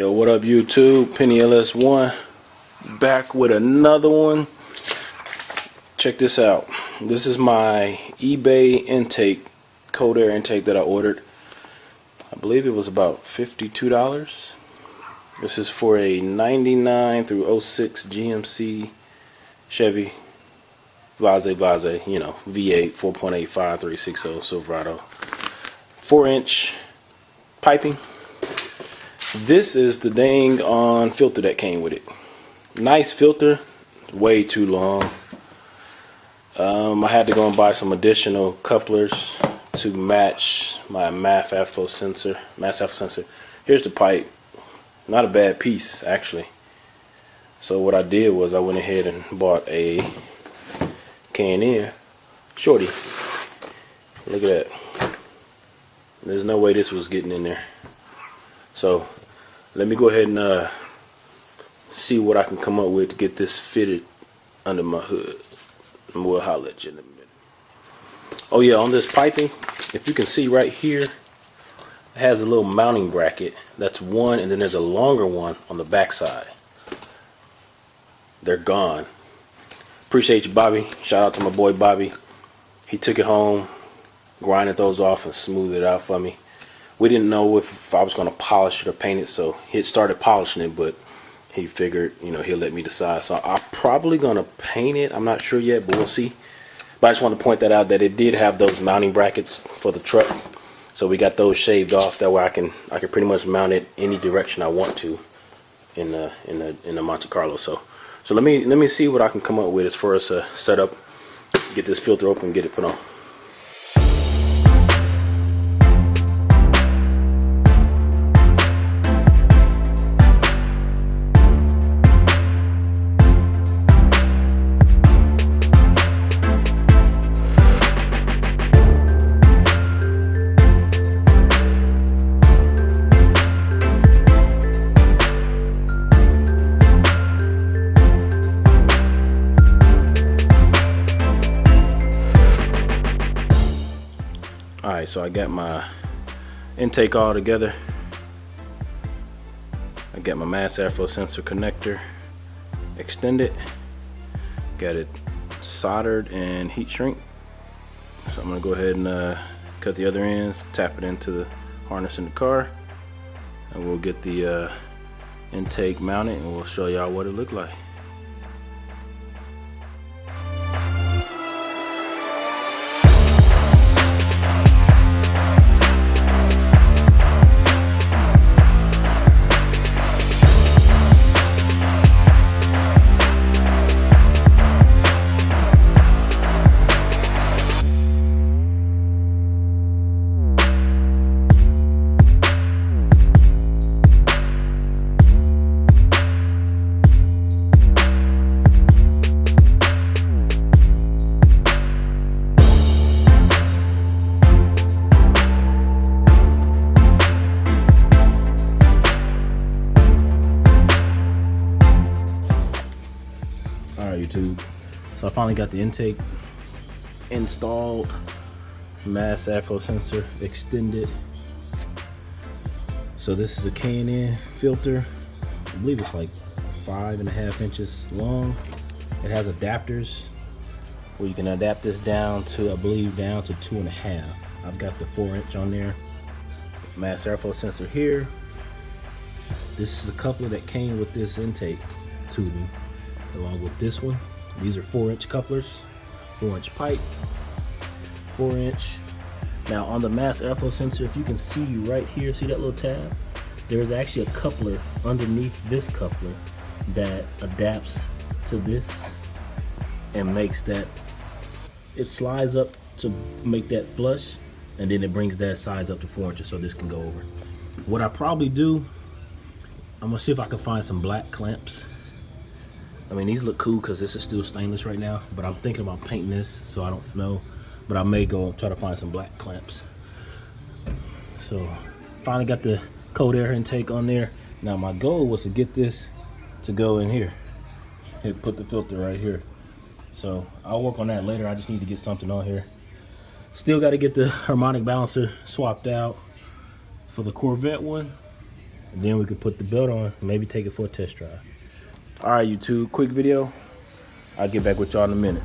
Yo, what up YouTube? Penny LS1 back with another one. Check this out. This is my eBay intake, cold air intake that I ordered. I believe it was about $52. This is for a 99 through 06 GMC Chevy Blase, you know, V8 4.85 360 Silverado 4-inch piping. This is the dang on filter that came with it. Nice filter, way too long. I had to go and buy some additional couplers to match my MAF airflow sensor. Here's the pipe. Not a bad piece actually. So what I did was I went ahead and bought a K&N shorty. Look at that. There's no way this was getting in there. So let me go ahead and see what I can come up with to get this fitted under my hood. And we'll holler at you in a minute. Oh yeah, on this piping, if you can see right here, it has a little mounting bracket. That's one, and then there's a longer one on the back side. They're gone. Appreciate you, Bobby. Shout out to my boy Bobby. He took it home, grinded those off and smoothed it out for me. We didn't know if I was going to polish it or paint it, so he started polishing it, but he figured, you know, he'll let me decide. So I'm probably going to paint it. I'm not sure yet, but we'll see. But I just want to point that out, that it did have those mounting brackets for the truck. So we got those shaved off. That way I can pretty much mount it any direction I want to in the Monte Carlo. So let me see what I can come up with as far as a setup. Get this filter open, get it put on. Alright, so I got my intake all together. I got my mass airflow sensor connector extended. Got it soldered and heat shrink. So I'm going to go ahead and cut the other ends, tap it into the harness in the car, and we'll get the intake mounted and we'll show y'all what it looked like. YouTube. So I finally got the intake installed, mass airflow sensor extended. So this is a K&N filter. I believe it's like 5.5 inches long. It has adapters where you can adapt this down to, I believe, down to 2.5. I've got the 4-inch on there. Mass airflow sensor here. This is the coupler that came with this intake tubing, along with this one. These are 4-inch couplers, 4-inch pipe, 4-inch. Now on the mass airflow sensor, if you can see right here, see that little tab? There's actually a coupler underneath this coupler that adapts to this and makes that, it slides up to make that flush, and then it brings that size up to 4 inches so this can go over. What I probably do, I'm gonna see if I can find some black clamps. I mean, these look cool because this is still stainless right now, but I'm thinking about painting this, so I don't know. But I may go try to find some black clamps. So finally got the cold air intake on there. Now my goal was to get this to go in here and put the filter right here. So I'll work on that later. I just need to get something on here. Still got to get the harmonic balancer swapped out for the Corvette one. And then we could put the belt on, maybe take it for a test drive. All right, YouTube, quick video. I'll get back with y'all in a minute.